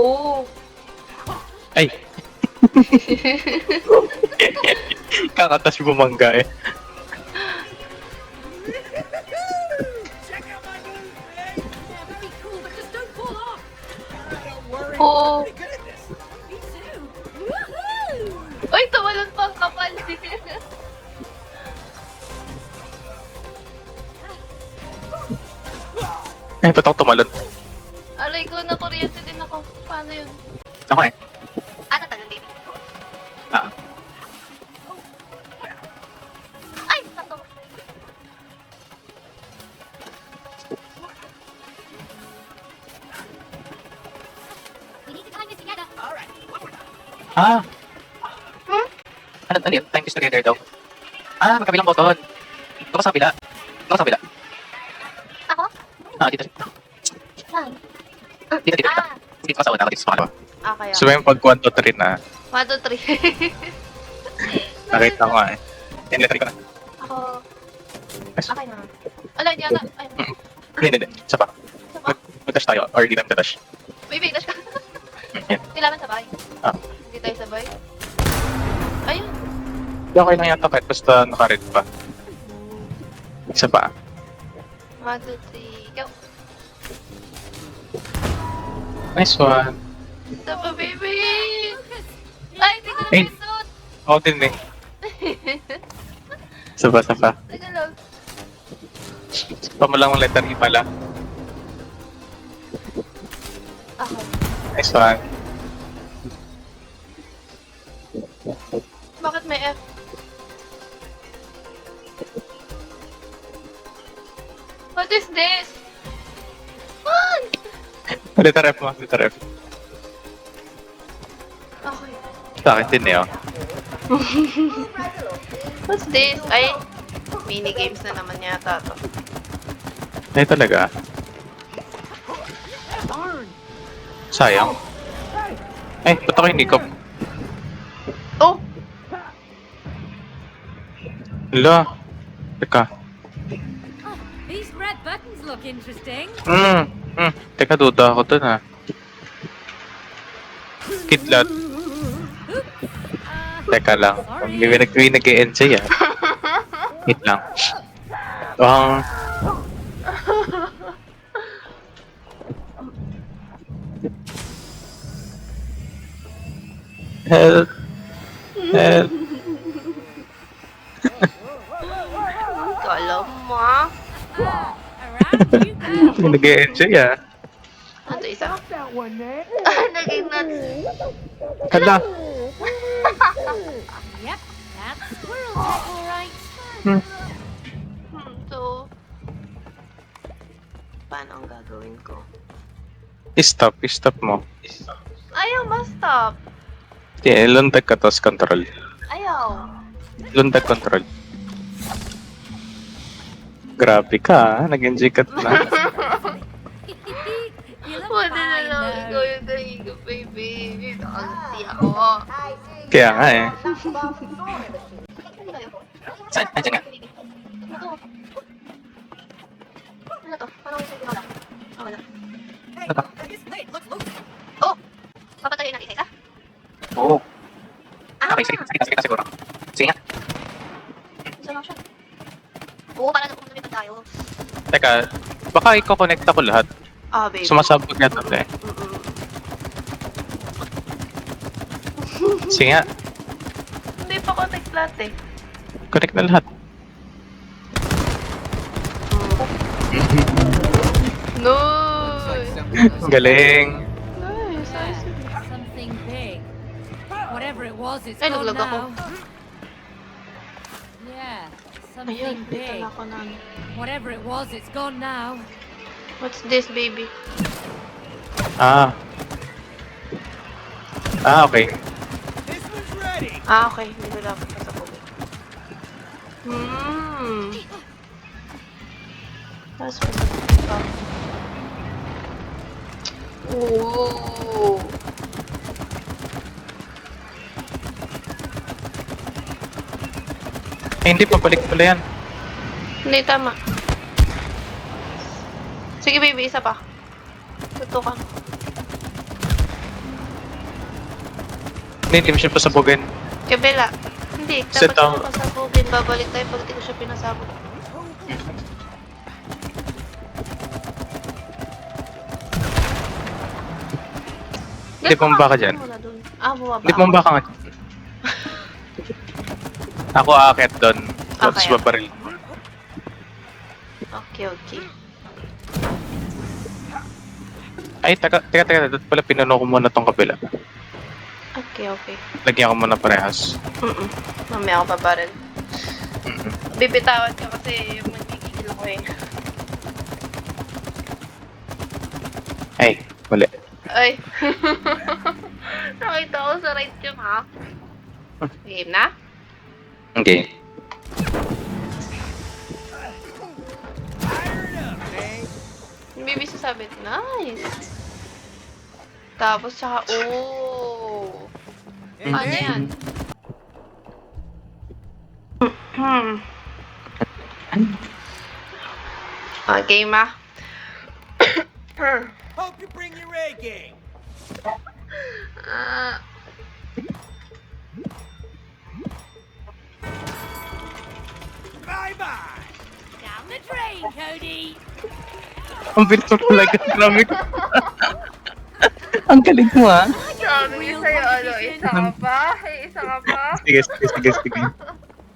Oo. Ay! Kakatas bumangga eh. Oo. Uy, tumalon pa ang kapal. Ay, ba't ako tumalon? Aray ko, nakuryente din ako. Paano yun? Ako eh. Ano tayo, baby? Ah. Ay, sato. Ah! Hmm? Ano yun? Time is together daw. Ah, magkabilang button. Ito ka sa kabila. Ito ka sa kabila. Ako? Ah, dito. Saan? Dito. Ah, Dito ka sa una, ako dito sa pangalawa. okay. So, yung pag 1, 2, 3 na, 1, 2, 3. nakita ko nga eh. Yan, letter ko na. Ako. Yes. Okay na. Ala, hindi ata. Ay, Hindi. Isa pa. isa pa. Mag-dash tayo, or di naman dash. Baby, dash ka. Yan. Kailangan sabay. Ah. Hindi tayo sabay. Ayun. Okay lang yata kahit basta naka-red pa. Isa pa. 1, 2, 3, go. Nice one. Isa pa, baby! Ay, hindi ko na Ay. pinsuot. Ako din eh. Isa pa. Teka lang. Pa mo lang ang letter E pala. Ako. Nice one. Bakit may F? What is this? Man! Letter F mo, letter F. Okay. Sa akin din eh, oh. What's this? Ay, mini games na naman yata to. Ay talaga. Sayang. Ay, ba't ako hindi ko? Oh! Hala. Teka. These red buttons look interesting. Teka, duda ako dun ah. Kidlat. Teka lang. May nag-e-enjoy ah. Wait lang. Help. Help. Kala mo ah. Around you go. May nag-e-enjoy ah. Ano isa? Naging nuts. Hala. Yep, that's squirrel tech, all right. So, paano ang gagawin ko? Stop mo. Ayaw, ma-stop. Yeah, lundag ka tapos control. Ayaw. Lundag control. Grabe ka, nag-enjoy ka na. You look Wala na fine lang though. ikaw yung kahiga, baby. Nakangiti ako. Kaya nga eh. Saan? Andiyan nga. Ano to? Paano ko yung wala? Wala. Ano to? Oh! Papatayin natin isa? Oo. Ah! Okay, sige siguro. Sige nga. Isa lang siya. Oo, para napupunta tayo. Teka, baka i-connect ako lahat. Ah, baby. Sumasabog na ito eh. Sige nga, Hindi pa connect lahat eh. connect na lahat. No! Galing. Nice, nice. Something big. Whatever it was, it's Ay, gone naglag ako. now. Yeah, Ayun, something dito big. na ako na. Whatever it was, it's gone now. What's this, baby? Ah. Okay. Ah, okay. Hindi ko dapat pasabog. Tapos may pa. Ooh. Eh, hindi, pabalik pala yan. Hindi, tama. Sige, baby. Isa pa. Tutukan. Hindi mo siya pasabugin. Kabila. Hindi, Sit dapat down. siya pasabugin. Babalik tayo pag di ko siya pinasabog. Hindi bumaba ka dyan. Wala dun. Ah, bumaba Hindi mo ako. ba ka nga? Ako aakit doon. Tapos Okay. babaril. Okay, okay. Ay, teka. Doon pala pinuno ko muna tong kabila. Okay, okay. Lagyan ko muna parehas. Mamaya ako pabaril. Bibitawan ka kasi magigigil ako eh. Ay, mali. Ay. Nakita ko sa right yung ha. Game na? Okay. Yung baby sasabi, nice. Tapos saka, oh. Ano yan? Okay, ma. Hope you bring your A game. Ah, Bye bye. Down the drain, Cody. Ang bilis mo talaga. Grabe. Ang galing mo ah. sabi niya sa'yo, ano, isa ka pa? Hey, isa ka pa? Sige.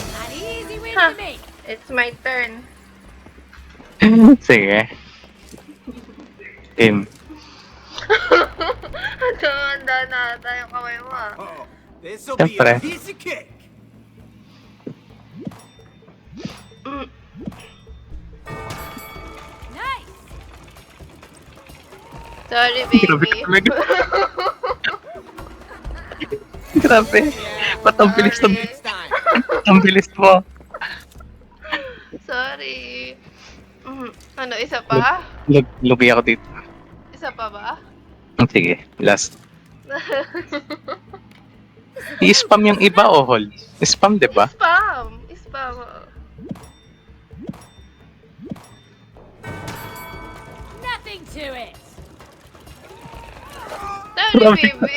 An easy win Huh. for me. It's my turn. Sige. Game. Tumanda na tayo kamay mo ah. Oh, this'll be Siyempre. a piece of cake. Nice. Sorry, Grabe baby. ka talaga. Grabe. Ba't ang bilis na Sorry. time. ang bilis mo? Sorry. Ano, isa pa? Lugi ako dito. Isa pa ba? Sige, last. I-spam yung iba o hold? Spam, di ba? Spam. Spam. Nothing to it. Sorry, Grabe. baby.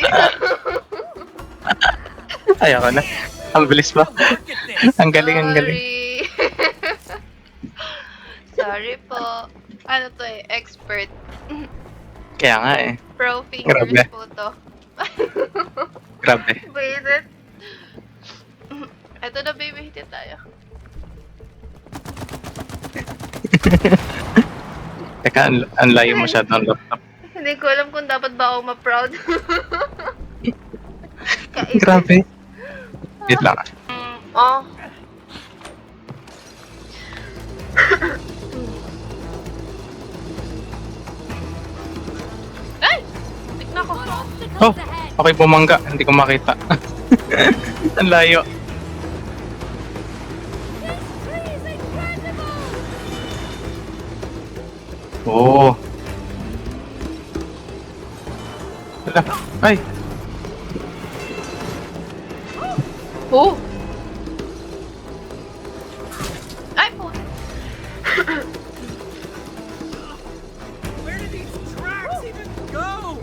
Ayoko na. Ang bilis ba? Look at this. Ang galing. Sorry. Sorry po. Ano to eh? Expert. Kaya nga eh. Pro fingers Grabe. po to. Grabe. Wait. Ito na, baby. Hiti tayo. Teka, ang layo masyado ng laptop. Hindi ko alam kung dapat ba ako ma-proud. Kaisip. Grabe. Wait lang. Oh. Ay! Tik na ko. What obstacles Oh, ahead? okay bumangga. Hindi ko makita. Ang layo. This tree is incredible. Oo. Wala. Ay! Oh! Ay po! Where did these tracks even go?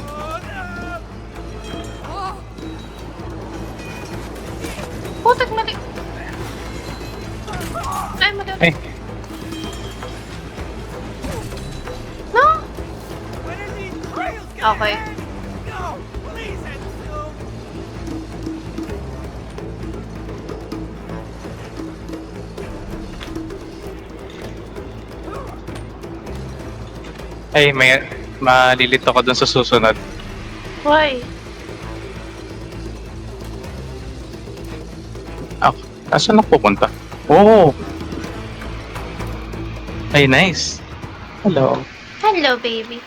Oh no! Oh, Putak mali! Ay, mali. Ay! No! When are these trails gonna Okay. end? No! Please end soon! Ay, may malilito ko dun sa susunod. Why? Ako, saan ako pupunta? Oh! Ay, nice. Hello. Hello, baby.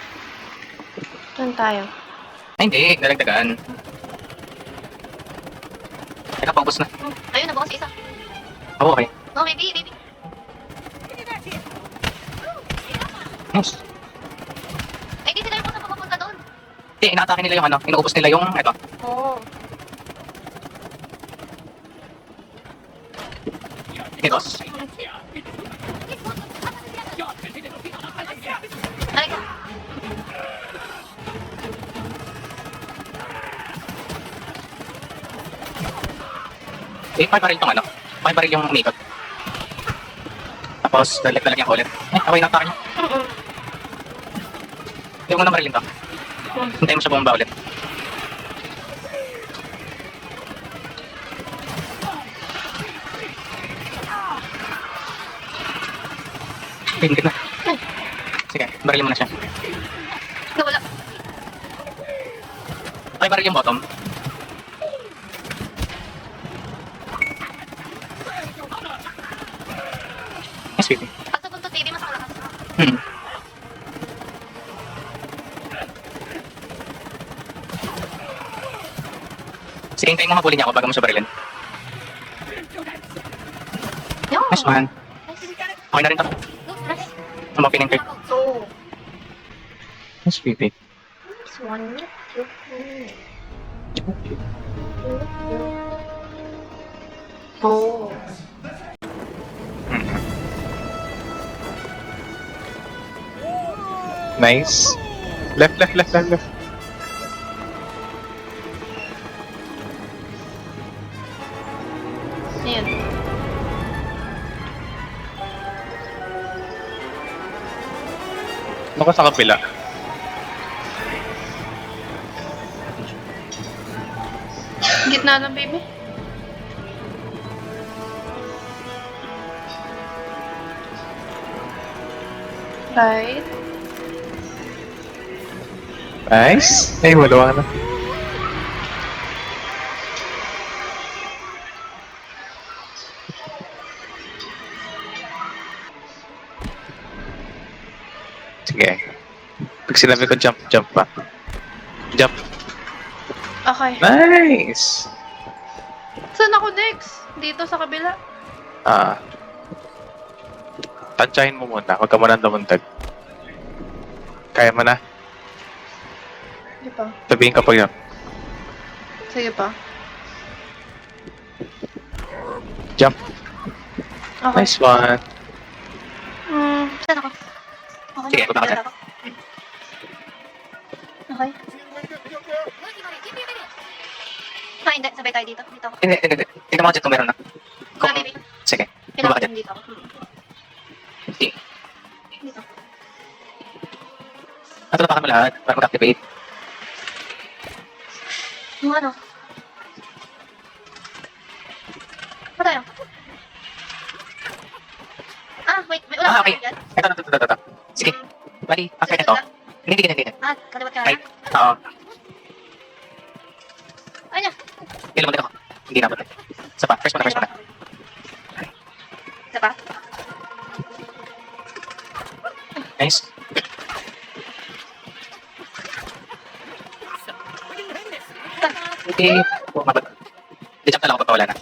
Saan tayo? Ay, hindi. Nalagdagan. Teka, paubos na. Ayun, nabukas isa. Oh, okay. No, baby, baby. Nice. Ay, di sila yung punta papunta doon. Hindi, inaatake nila yung ano. Inuubos nila yung ito. Oo. Ito. Halika. Eh, 5 baril tong ano. 5 baril yung umikot. Tapos, lalagyan ko ulit. Eh, away na tayo niya. Yung unang barilin to. Hintayin mo siya bumaba ulit. Hingit na. Sige, barilin mo na siya. Nawala. 5 baril yung bottom. Yes, baby. Pag sa punto TV, mas malakas. Hmm. Sige, hintayin mo habulin niya ako bago mo siya barilin. Yo! Nice one. Okay na rin to. Ang mga pinintay. So, Yes, baby. this one. Oh. Nice. Left. Ayan. Ano ka sa kapila? Gitna lang, baby. Right. Nice. Ay, wala na. Sige. Pag sinabi ko jump, jump pa. Jump. Okay. Nice! Saan ako next? Dito sa kabila. Tansyahin mo muna. Huwag ka muna lumundag. Kaya mo na. Sige pa. Sabihin ka pag yun. Sige pa. Jump. Okay. Nice one. Saan ako? Okay. Sige, baba ka dyan. Okay. Ah, hindi. Sabay tayo dito. Dito ako. Hindi. Tingnan mo dyan kung meron na. Wala, baby. Sige, baba Kailangan ka dyan. dito ako. Sige. Dito. Natulapakan mo lahat para mag-activate. Yung ano? Ba tayo? Ah, wait. May ulang Okay. dyan. Ito. Sige, bali, after nito. Hindi. Ah, kaliwat ka Right. na. Oo. Ay, na. Ilan mo din ako. Hindi na ba? Isa pa. First muna. Isa pa? Nice. Okay. Mababa. Di-jump na lang ako pagkawala na.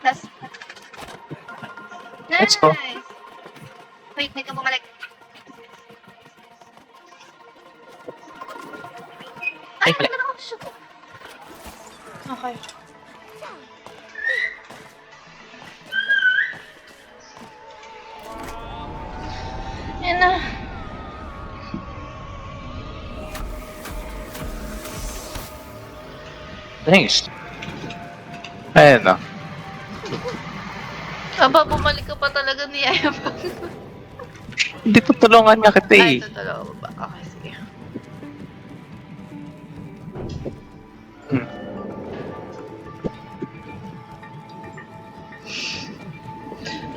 Last. Let's go. Wait ka bumalik. Ay, mali. wala ako. Shoot. Okay. Yan na. Nice. Ayan na. Aba, bumalik ka pa talaga ni Ayabang. Hindi tutulungan nga kita Ay, eh. ito talaga ba? Okay, sige. Hmm.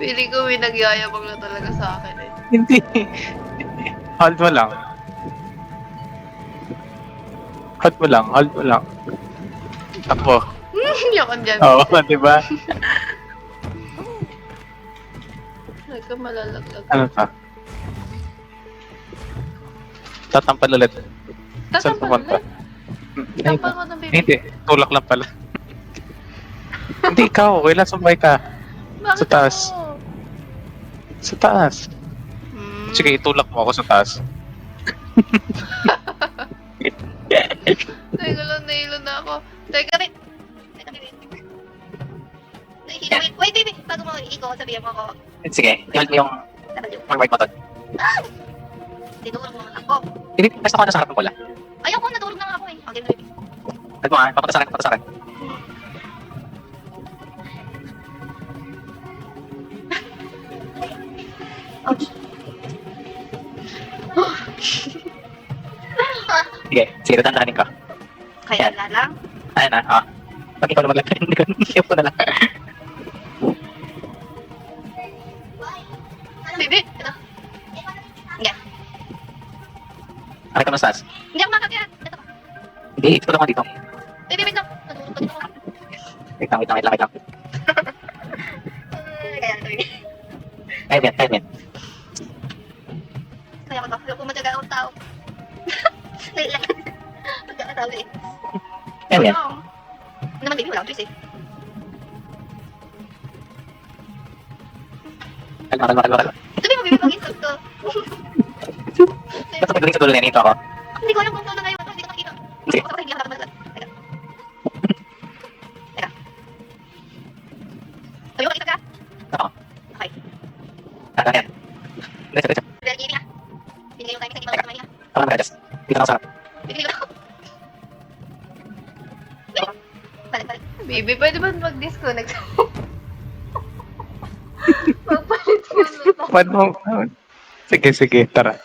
Pili ko may nagyayabang na talaga sa akin eh. Hindi. Hold mo lang. Hold mo lang. Takbo. Yakan dyan. Oo, di ba? Huwag ka malalaglag. Ano pa? Tatampal ulit. Saan Tatampal pumunta? ulit. Tampal ko ng baby. Hindi, tulak lang pala. Hindi, ikaw. Kailan sumay ka? Bakit sa taas. ako? Sa taas. Sige, itulak mo ako sa taas. Teka lang, nahilo na ako. Teka, wait. Wait, baby. Bago mo i-go, sabihin mo ako. Sige, i-hold mo yung right button. Tinulog mo ako. Hindi, basta ko na sa harap ng bola. Ayaw ko, natulog na nga ako eh. Okay, baby. Hold mo papunta sa akin. Ouch. Sige, tatandaanin ko. Kaya na lang. Ayan na, Pag ikaw na maglagay, hindi ko na lang. Bibi, ito. Yan. Aray ka mas taas. Hindi ako makakakit. Ito. Hindi, ito lang dito. Bibi, wait lang. Wait lang. Kaya ito yun. Kaya yan. Kaya ko to. Kaya kung matyaga akong tao. Nailan. Magkakatawa eh. Kaya yan. Oo. Ano naman, baby, wala akong choice eh. Kalma. Sabi mo, baby, pag-install to. Ba't magaling sa dulo na yan? Ito ako. Hindi ko alam kung saan na ngayon. Hindi ko nakita. Sige. Baka hindi ako nakapagod. Teka. Sabi mo, makita ka? Oo. Okay. Yan. Diretso. Very gaming ah. Binigay yung timing sa ibang kamay ah. Ako lang mag-adjust. Dito na ako sarap. Binigay ko. Balik. Baby, pwede ba mag-disconnect? Magpalit ko na. Ba't mo? Sige, tara.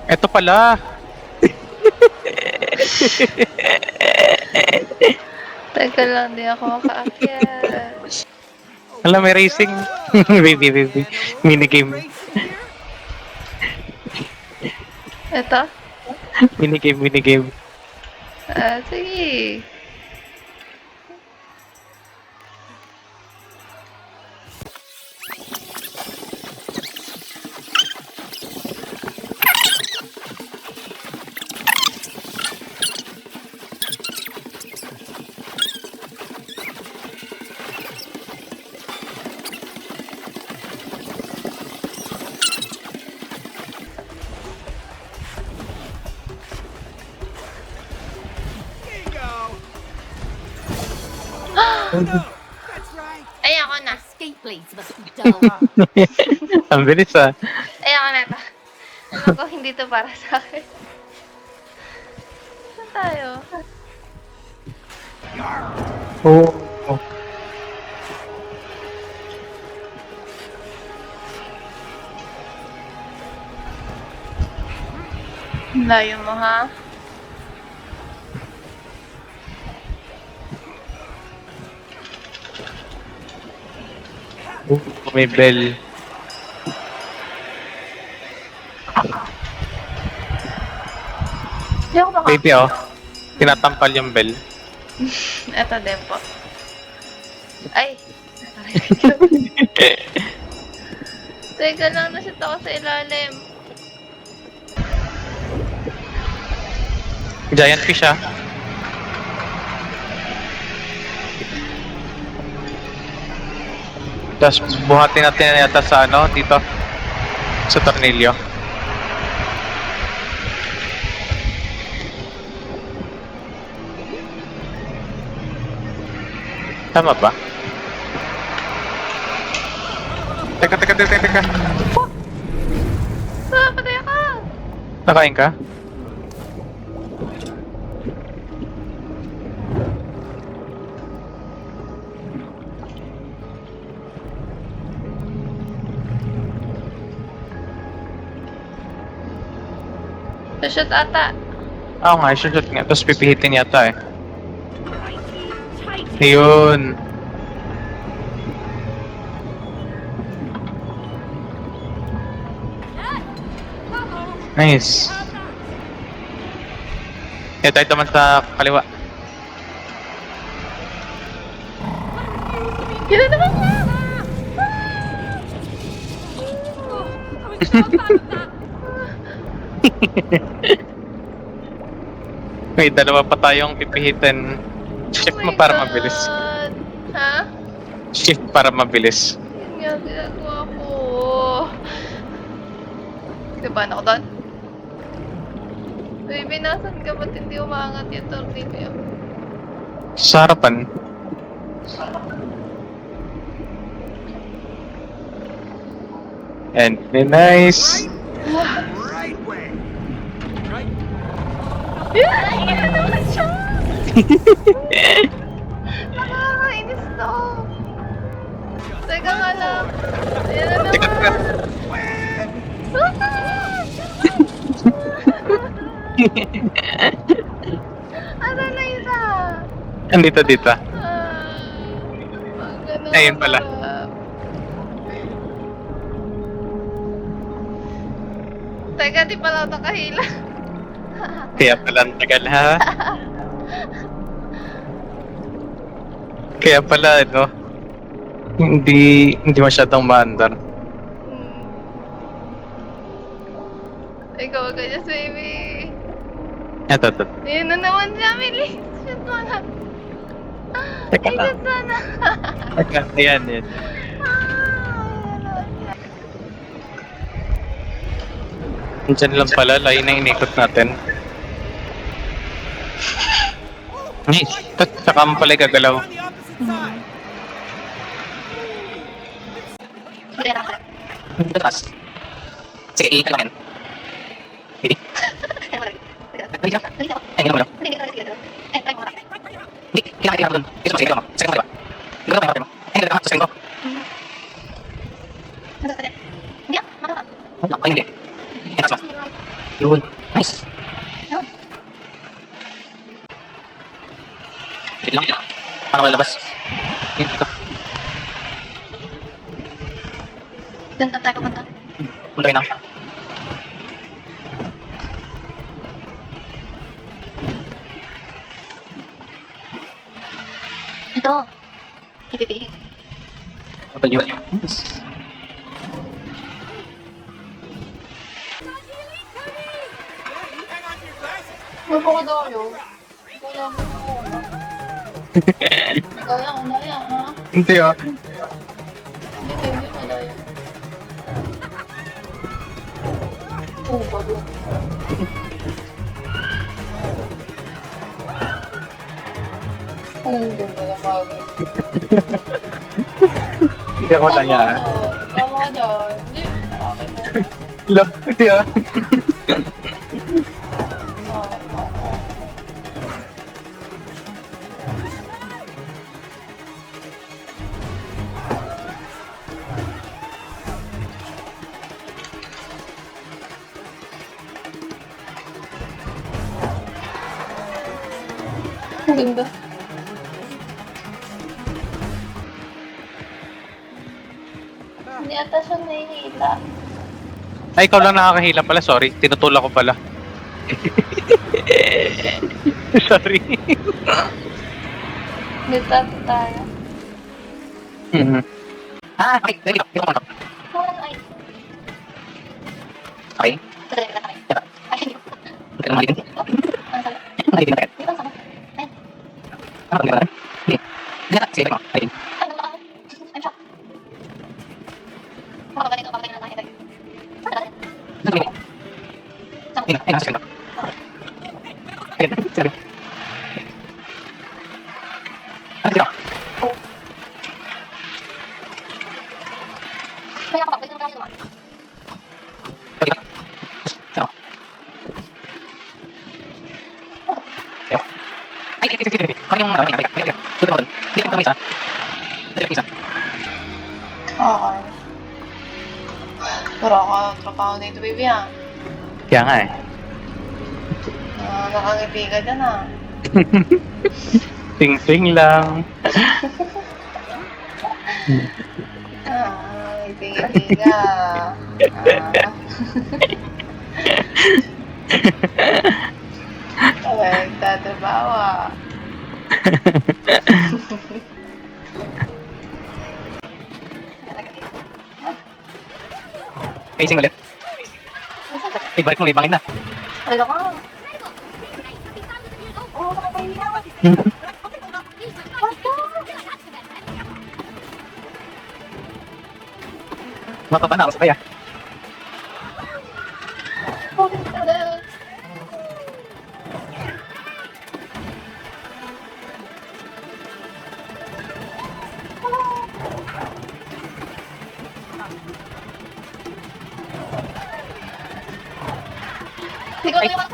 Eto pala. Teka lang, di ako makaakyat. Alam, may racing. baby. Minigame. Racing here? Ito? Minigame. Sige. Bingo! That's right. Ay, ako na. Escape blades must be dull. Ang bilis ah. Ay, ako na ito. Ano ko, hindi to para sa akin. Saan tayo? Oo. Layo mo, ha? May bell. Hindi ako baka. Baby tinatampal yung bell. Ito din po. Ay! Teka lang, nasit ako sa ilalim. Giant fish ah. Tapos buhatin natin na yata sa dito. Sa tornilyo. Tama ba? Teka. Patay ako! Nakain ka? Shoot ata. Oo nga, shoot nga. Tapos pipihitin yata eh. Ayun. Nice. Tayo naman sa kaliwa. Yun na naman niya! May dalawa pa tayong pipihitin. Shift mo para mabilis. God. Ha? Shift para mabilis. Yun nga ginagawa ko. Diba na ako doon? Baby, nasan ka? Ba't hindi umangat yung tornilyo? Sa harapan. And nice. Right way. Right. Ay, ano naman siya? Nakakainis to. wala. Ayan na naman. Ano na isa? Andito, dito. Ayun pala. Teka, di pala ako nakahila. Kaya pala ang tagal, ha? Kaya pala, ano, hindi masyadong maandar. Ikaw, ganyan, baby. Ito. Ayun na naman siya, Mili. Shoot mo na. Teka Ay, lang. shoot mo na. Teka, ayan. Ayun na siya. Diyan lang pala, layo na inikot natin. Nice. Tapos saka mo pala gagalaw. On the opposite side. Dito taas. Sige, ikot lang yan. Hindi. Ay, hindi naman. Hindi, kailangan doon. Ito mo, sige, mo. Sige mo, diba? Hindi ko naman mo. Ay, hindi ka, sige mo. Ay, hindi. Ay, taas mo. Yun. Nice. Sige lang. Paano malabas? Dito. Punta kayo na. Ito. Ipipihit. Kapal yun. Nice. Yeah, you hang on to your glasses. Ano ko daw yun? Wala mo ako. Kaya, ha? Hindi, oh. Hindi, baby, wala yan. Oo, bago. Oo, ganda na bago. Hindi ako na niya. Tama ka dyan. Hindi, okay mo. Look, hindi, oh. Ang ganda. Hindi ata siya nahihila. Ay, ikaw lang nakakahila pala. Sorry, tinutulak ko pala. Sorry. Dito tayo. Ah, okay. Dito. Dito ko. Ay, Okay. ay. Hindi ka naman dito. Ang sabi. Hindi ka naman. Dito sa ay. Ano ba gano'n? Hindi. Hindi na. Sige mo. Ayun. Ay, wala ka. I'm shocked. Makabalik na tayo. Ano ba? Hindi na. Ay, nasa segundo. Ayun. Sige. Ano dito? Kaya kapag balik na tayo naman. Pwede ka. Ano? Ayun. Ay, sige. Kung yung ano, ay. Tuto mo doon. Hindi ka isa. Hindi ka isa. Okay. Pero ako, trabaho na ito, baby, ah. Kaya nga, eh. Nakangiti ka dyan, ah. Ting-ting lang. Ngiti-ngiti ka. Okay, nagtatrabaho, ah. Facing ulit. Ay, balik mo. May bangin na. Ano ka? Oo, nakapahila. Mapapa na ako sa kaya. Hindi ko alam.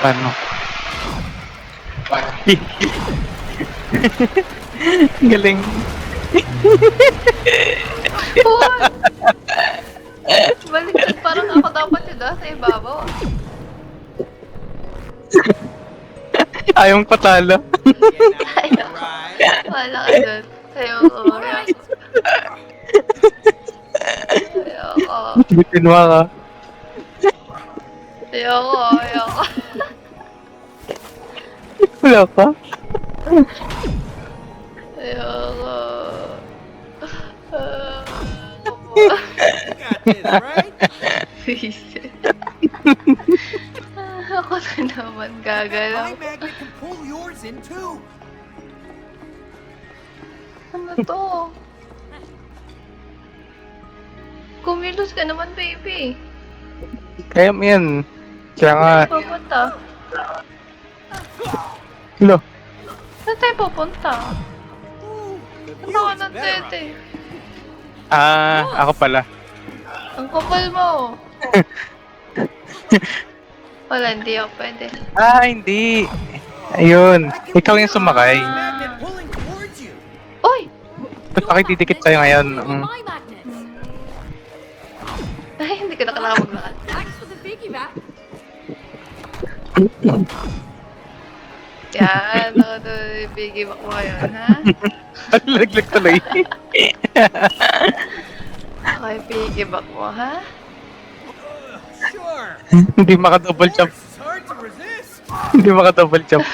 Paano? Galing. Uy! Baliktad, parang ako dapat yun sa ibabaw. Ayaw patalo. Ayoko. Right. Wala ka dun. Ayoko. Alright. Ayoko. Bitin mo ka. Ayoko. Ayoko. Wala pa. Ayoko. You got this, right? Visit. Ako na naman gagalaw. My magnet can pull yours in too. Ano to? Kumilos ka naman, baby. Kaya mo yan. Kaya nga. Pupunta. Hello. Saan tayo pupunta? Ooh, the view Ano ka is ng better. tete? Ako pala. Ang kapal mo. Wala, hindi ako pwede. Hindi. Ayun. I can Ikaw yung feel sumakay. the magnet pulling towards you. Uy! Ba't ako didikit sa'yo ngayon? My magnet. Ay, hindi ka na kailangan maglakad. Thanks for the piggyback. Yan, ako to bigay mo ngayon, ha? Laglag tuloy. Okay, piggyback mo, ha? Sure. Hindi maka-double jump. It's hard to resist. Hindi maka-double jump.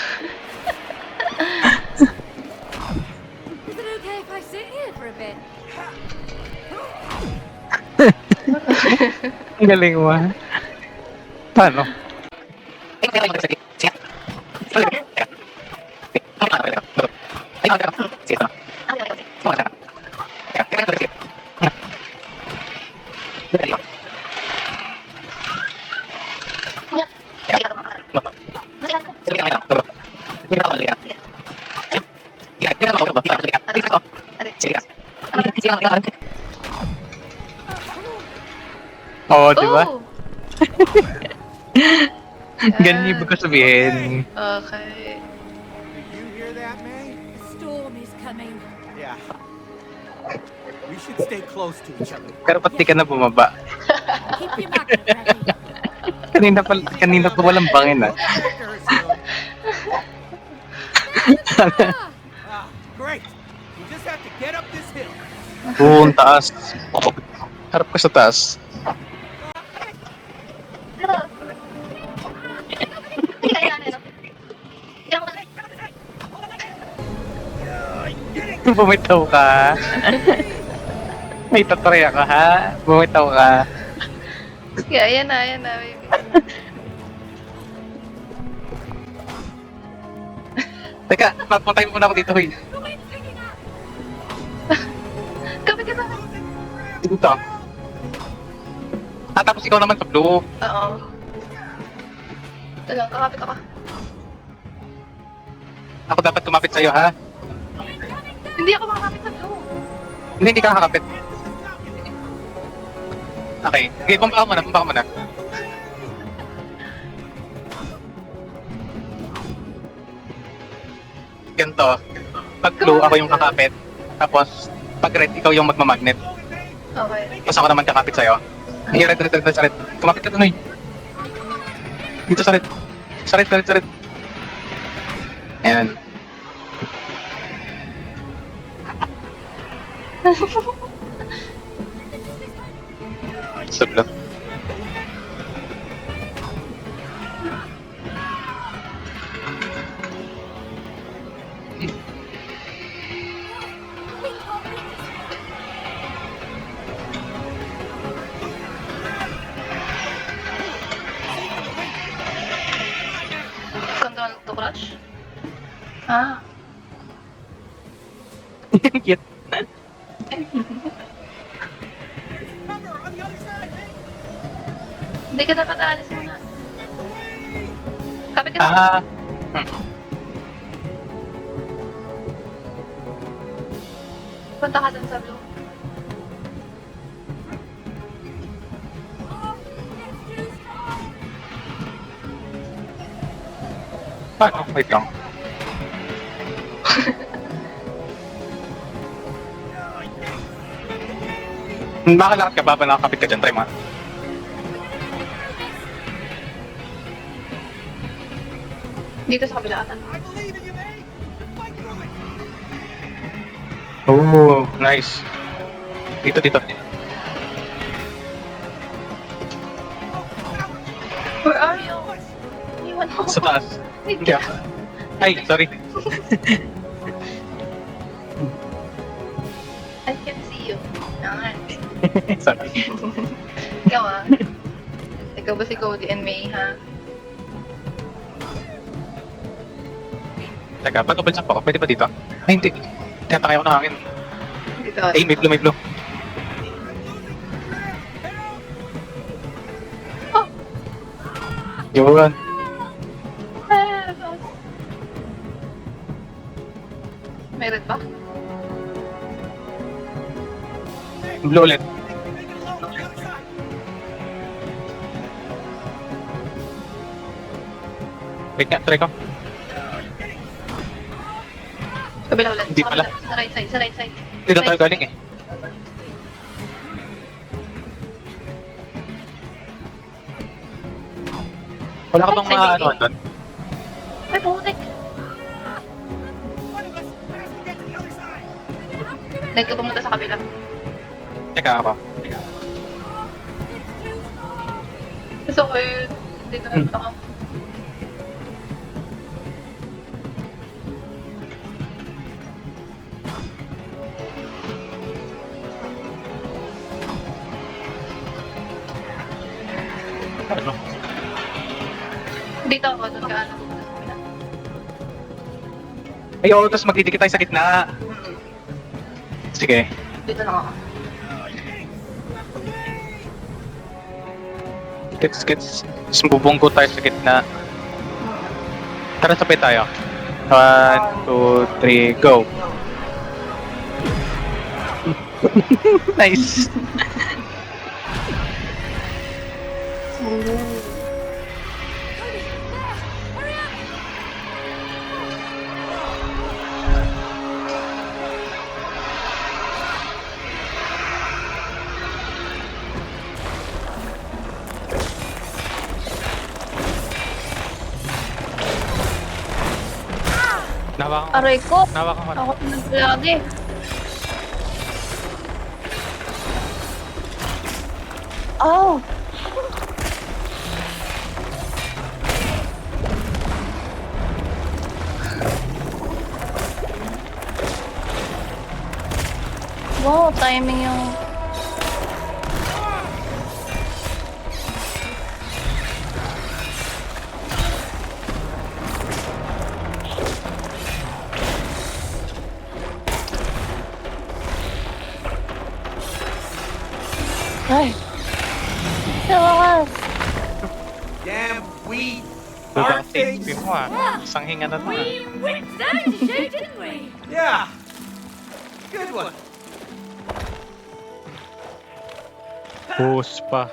Is it okay if I sit here for a bit? Ang galing mo. Paano? Oo, di ba? Oh! Ganyan ibig ko sabihin. Okay. Did you hear that, May? The storm is coming. Yeah. We should stay close to each other. Pero ba't di ka na bumaba? Keep your magnet ready. Kanina pa walang bangin ah. Ah, Ah, great. We just have to get up this hill. Ang taas. Harap ka sa taas. Bumitaw ka. May tatraya ka ha. Bumitaw ka. Yeah, ayan na, baby. Teka, papuntay mo muna ako dito, huy. Kapit ka na. Dito. Tapos ikaw naman sa blue. Oo. Ito lang, kakapit ako. Ako dapat kumapit sa'yo, ha? Hindi ako makakapit sa blue. Hindi ka kakapit. Okay. Okay, bumaba ka muna. Ganito. Pag blue, ako yung kakapit. Tapos, pag red, ikaw yung magmamagnet. Okay. Tapos ako naman kakapit sa'yo. Ay, red, sa red. Kumapit ka tunoy. Dito sa red. Sa red. Ayan. Sa blue. Control to crush? Ah. Cute. Cover on the other side, May. Hindi ka dapat aalis muna. Kapit ka na. Punta ka dun sa blue. Paano? Wait lang. Makalakad ka ba? Ba nakakapit ka dyan? Try mo. Dito sa kabila ata. I believe in you, May. Fight through it. Oh, nice. Dito, dito. Where are you? Iwan ako. Sa taas. Wait Hindi lang. ako. Ay, sorry. I can see you. Nangan. Sorry. Ikaw ah. Ikaw ba si Cody and May ha? Teka, ba't open up ako? Pwede ba dito? Ay, hindi. Tinatakay ako ng hangin. Dito. Ay, may blue, may blue. Oh! Yun. May red ba? Blue ulit. Wait nga, try ko. Kabila ulit. Hindi pala. Sa right side, sa right side. Dito tayo galing eh. Wala ka bang mga ano doon? Ay, putik. One of us has to get to the other side. Dahil ka pumunta sa kabila. Teka ako. Gusto ko yun. Dito na ito ako. Ano? Dito ako, doon ka ano. Pumunta sa kabila. Ay, oo, tapos magdidikit tayo sa gitna. Sige. Dito lang ako. Gets. Sumbubunggo tayo sa gitna. Tara, sabay tayo. 1, 2, 3, go! Nice! Nawakan ko. Aray ko! Nawakan ko. Ako lagi. Oh! Wow, timing yung... Ay! Sa wakas! Damn weed. Diba, safety mo ah. Isang hinga na to ah. We whipped that into shape, didn't we? Yeah. Good one. Hose pa.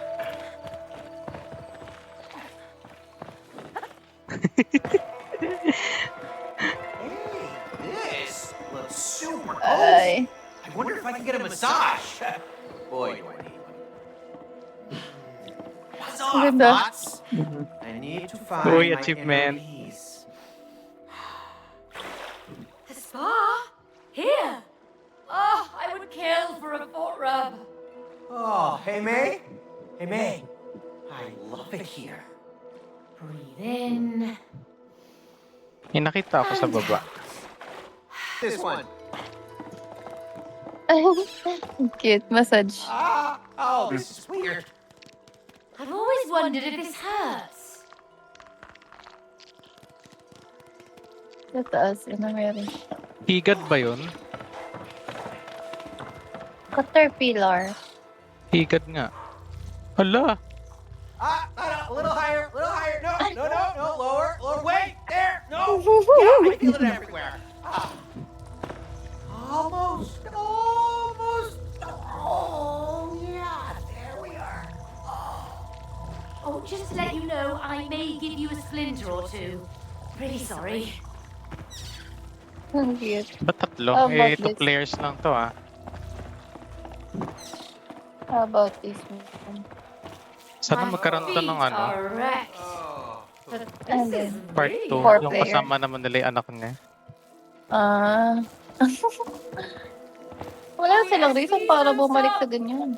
This looks super cozy. Ay. I wonder if I can get a massage. Boy, do I need one. What's Ang off, ganda. bots? I need to find Uy, my achievement. inner peace. The spa? Here? Oh, I would kill for a foot rub. Oh, hey May. Hey May. I love it here. Breathe in. May nakita ako sa baba. This one. Cute. Massage. Oh, this is weird. I've always wondered if this hurts. Sa taas. Yun na meron. Higad ba yun? Caterpillar. Higad nga. Hala! A little higher, no, lower, wait, there, no, yeah, I feel it everywhere. Almost, oh, yeah, there we are. Oh, just to let you know, I may give you a splinter or two. Pretty sorry. Ang cute. Ba't tatlo? How about 2 this? players lang to ah. How about this one? Sana My magkaroon to ng feet ano, are wrecked. Oh. But And this then, is part really 2. Four Yung player. kasama naman nila yung anak niya. Ah. Wala Oh, silang yes, reason please, para I'm bumalik so- sa ganyan.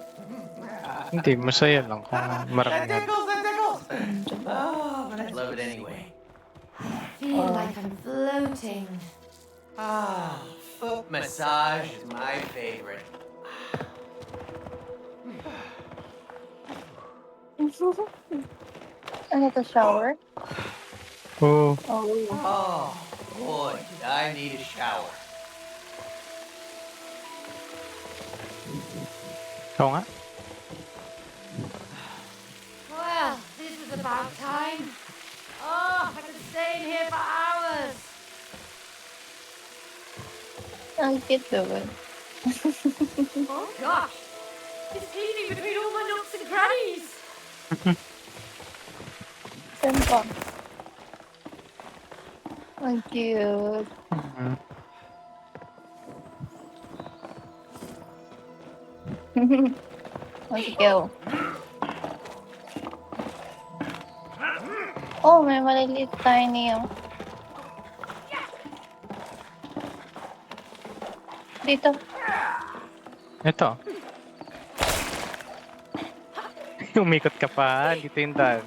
Hindi, masaya lang kung That marami. tickles, that tickles. Oh, but I love it anyway. feel like I'm floating. Ah, foot massage is my favorite. Ano to, shower? Oo. Oh. Oh, boy, did I need a shower. Oo nga. Well, this is about time. Oh, I could stay in here for hours. Ang cute naman. Oh gosh, it's cleaning between all my nooks and crannies. Saan pa? Ang cute. Mhm. Ang cute. Oh, may maliliit tiny oh. Dito. Ito. Umikot ka pa, dito yung daan.